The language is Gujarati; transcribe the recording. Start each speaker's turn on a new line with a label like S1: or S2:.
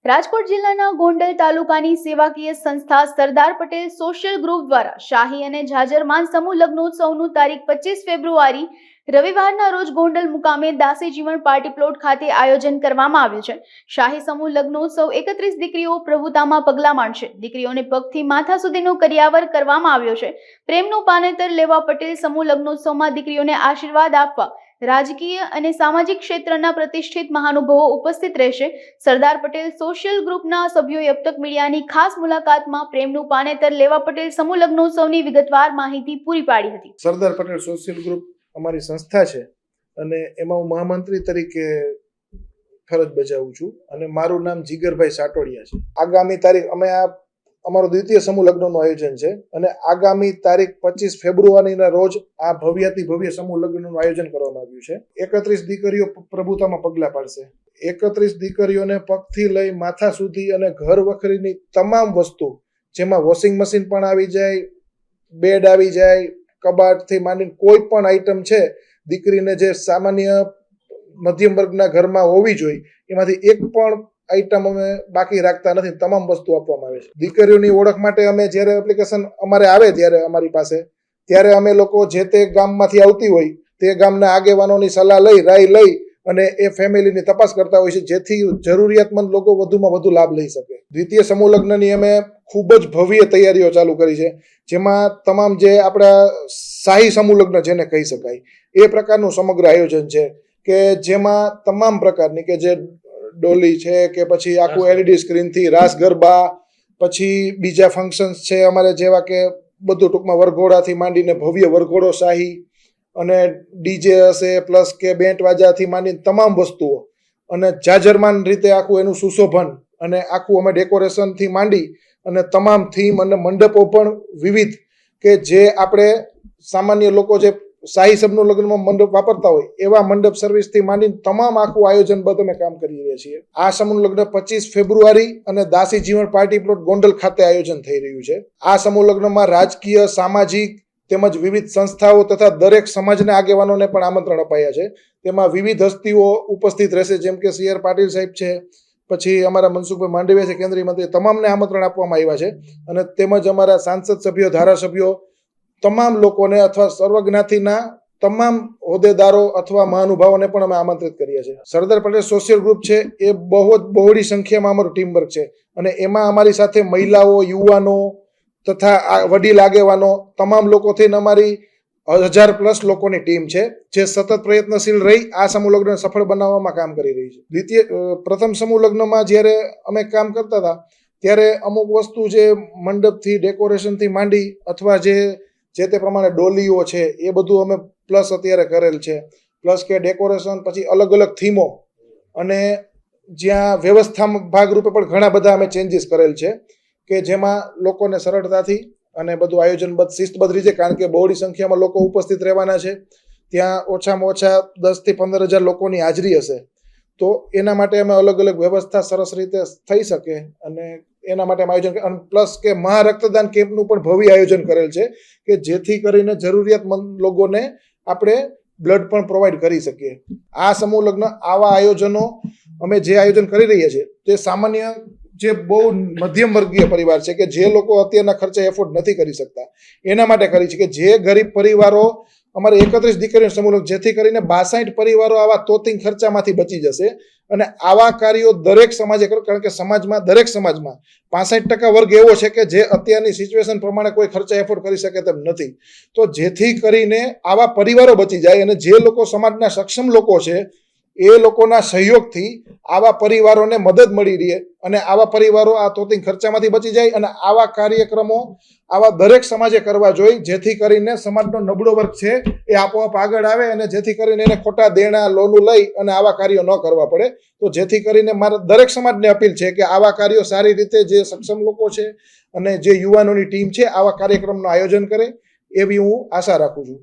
S1: રાજકોટ જિલ્લાના ગોંડલ તાલુકાની સેવાકીય સંસ્થા સરદાર પટેલ સોશિયલ ગ્રુપ દ્વારા શાહી અને જાજરમાન સમૂહ લગ્નોત્સવનું તારીખ 25 ફેબ્રુઆરી રવિવારના રોજ ગોંડલ મુકામે દાસી જીવન પાર્ટી પ્લોટ ખાતે આયોજન કરવામાં આવ્યું છે। શાહી સમૂહ લગ્નોત્સવ 31 દીકરીઓ પ્રભુતામાં પગલાં માંડશે। દીકરીઓને પગથી માથા સુધીનો કરિયાવર કરવામાં આવ્યો છે। પ્રેમનું પાનેતર લેવા પટેલ સમૂહ લગ્નોત્સવમાં દીકરીઓને આશીર્વાદ આપવા રાજકીય અને સામાજિક ક્ષેત્રના પ્રતિષ્ઠિત મહાનુભાવો ઉપસ્થિત રહેશે। સરદાર પટેલ સોશિયલ ગ્રુપના સભ્યોએ અબતક મીડિયાની ખાસ મુલાકાતમાં પ્રેમનું પાનેતર લેવા પટેલ સમૂહ લગ્નોત્સવની વિગતવાર માહિતી પૂરી પાડી હતી।
S2: સરદાર પટેલ સોશિયલ ગ્રુપ અમારી સંસ્થા છે અને એમાં હું મહામંત્રી તરીકે ફરજ બજાવું છું અને મારું નામ જીગરભાઈ સાટોડિયા છે। આગામી તારીખ અમે અમારો દ્વિતીય સમૂહ લગ્નનું આયોજન છે અને આગામી તારીખ 25 ફેબ્રુઆરીના રોજ આ ભવ્યાતિ ભવ્ય સમૂહ લગ્નનું આયોજન કરવામાં આવ્યું છે। 31 દીકરીઓ પ્રભુતામાં પગલાં પાડશે। 31 દીકરીઓને પગથી લઈ માથા સુધી અને ઘર વખરીની તમામ વસ્તુ, જેમાં વોશિંગ મશીન પણ આવી જાય, બેડ આવી જાય, કબાટથી માંડીને કોઈ પણ આઈટમ છે દીકરીને જે સામાન્ય મધ્યમ વર્ગના ઘરમાં હોવી જોઈએ એમાંથી એક પણ આઈટમ અમે બાકી રાખતા નથી। તમામ વસ્તુ આપવામાં આવે છે। દીકરીઓની ઓળખ માટે અમે જ્યારે એપ્લિકેશન અમારે આવે ત્યારે અમારી પાસે ત્યારે અમે લોકો જે તે ગામમાંથી આવતી હોય તે ગામના આગેવાનોની સલાહ લઈ રાય લઈ અને એ ફેમિલીની તપાસ કરતા હોય છે, જેથી જરૂરિયાતમંદ લોકો વધુમાં વધુ લાભ લઈ શકે। દ્વિતીય સમૂહ લગ્નની અમે ખૂબ જ ભવ્ય તૈયારીઓ ચાલુ કરી છે, જેમાં તમામ જે આપણા શાહી સમૂહ લગ્ન જેને કહી શકાય એ પ્રકારનું સમગ્ર આયોજન છે કે જેમાં તમામ પ્રકારની કે જે ડોલી છે કે પછી આખું એલઈડી સ્ક્રીનથી રાસ ગરબા, પછી બીજા ફંક્શન્સ છે અમારે જેવા કે બધું ટૂંકમાં વરઘોડાથી માંડીને ભવ્ય વરઘોડો શાહી અને ડીજે હશે પ્લસ કે બેન્ડ વાજાથી માંડીને તમામ વસ્તુઓ અને જાજરમાન રીતે આખું એનું સુશોભન અને આખું અમે ડેકોરેશનથી માંડી અને તમામ થીમ અને મંડપો પણ વિવિધ કે જે આપણે સામાન્ય લોકો જે શાહી સમૂહ લગ્નમાં મંડપ વાપરતા હોય એવા મંડપ સર્વિસથી માંડીને તમામ આખું આયોજનબદ્ધ અમે કામ કરી રહ્યા છીએ। આ સમૂહ લગ્ન 25 ફેબ્રુઆરી અને દાસી જીવન પાર્ટી પ્લોટ ગોંડલ ખાતે આયોજન થઈ રહ્યું છે। આ સમૂહ લગ્નમાં રાજકીય, સામાજિક તેમજ વિવિધ સંસ્થાઓ તથા દરેક સમાજના આગેવાનોને પણ આમંત્રણ અપાયા છે। તેમાં વિવિધ હસ્તીઓ ઉપસ્થિત રહેશે, જેમ કે CR પાટીલ સાહેબ છે, પછી અમારા મનસુખભાઈ માંડવિયા છે કેન્દ્રીય મંત્રી, તમામને આમંત્રણ આપવામાં આવ્યા છે અને તેમજ અમારા સાંસદ સભ્યો, ધારાસભ્યો, તમામ લોકોને અથવા સર્વજ્ઞાતિના તમામ હોદ્દેદારો અથવા મહાનુભાવોને પણ અમે આમંત્રિત કરીએ છીએ। સરદાર પટેલ સોશિયલ ગ્રુપ છે એ બહોળી સંખ્યામાં અમારું ટીમ વર્ક છે અને એમાં અમારી સાથે મહિલાઓ, યુવાનો તથા વડીલ આગેવાનો તમામ લોકોથી અમારી 1000+ લોકોની ટીમ છે, જે સતત પ્રયત્નશીલ રહી આ સમૂહ લગ્ન સફળ બનાવવામાં કામ કરી રહી છે। પ્રથમ સમૂહ લગ્નમાં જ્યારે અમે કામ કરતા હતા ત્યારે અમુક વસ્તુ જે મંડપથી ડેકોરેશનથી માંડી અથવા જે તે પ્રમાણે ડોલીઓ છે એ બધું અમે પ્લસ અત્યારે કરેલ છે, પ્લસ કે ડેકોરેશન, પછી અલગ અલગ થીમો અને જ્યાં વ્યવસ્થામાં ભાગરૂપે પણ ઘણા બધા અમે ચેન્જીસ કરેલ છે કે જેમાં લોકોને સરળતાથી અને બધું આયોજનબદ્ધ શિસ્તબદ્ધ રીતે, કારણ કે બહોળી સંખ્યામાં લોકો ઉપસ્થિત રહેવાના છે, ત્યાં ઓછામાં ઓછા 10 થી 15 હજાર લોકોની હાજરી હશે, તો એના માટે અમે અલગ અલગ વ્યવસ્થા સરસ રીતે થઈ શકે અને એના માટે અમે આયોજન અને પ્લસ કે મહા રક્તદાન કેમ્પનું પણ ભવ્ય આયોજન કરેલ છે કે જેથી કરીને જરૂરિયાતમંદ લોકોને આપણે બ્લડ પણ પ્રોવાઈડ કરી શકીએ। આ સમૂહ લગ્ન આવા આયોજનો અમે જે આયોજન કરી રહ્યા છીએ તે સામાન્ય જે બહુ મધ્યમ વર્ગીય પરિવાર છે કે જે લોકો અત્યારના ખર્ચે એફોર્ડ નથી કરી શકતા એના માટે કરી છે કે જે ગરીબ પરિવારો અમારે 31 દીકરીઓ સમૂહ, જેથી કરીને 62 પરિવારો આવા તોતિંગ ખર્ચામાંથી બચી જશે અને આવા કાર્યો દરેક સમાજે કરે, કારણ કે સમાજમાં દરેક સમાજમાં 65% વર્ગ એવો છે કે જે અત્યારની સિચ્યુએશન પ્રમાણે કોઈ ખર્ચા એફોર્ડ કરી શકે તેમ નથી, તો જેથી કરીને આવા પરિવારો બચી જાય અને જે લોકો સમાજના સક્ષમ લોકો છે એ લોકોના સહયોગથી આવા પરિવારોને મદદ મળી રહે અને આવા પરિવારો આ તોતિંગ ખર્ચામાંથી બચી જાય અને આવા કાર્યક્રમો આવા દરેક સમાજે કરવા જોઈએ, જેથી કરીને સમાજનો નબળો વર્ગ છે એ આપોઆપ આગળ આવે અને જેથી કરીને એને ખોટા દેણા લોનું લઈ અને આવા કાર્યો ન કરવા પડે। તો જેથી કરીને મારા દરેક સમાજને અપીલ છે કે આવા કાર્યો સારી રીતે જે સક્ષમ લોકો છે અને જે યુવાનોની ટીમ છે આવા કાર્યક્રમનું આયોજન કરે એવી હું આશા રાખું છું।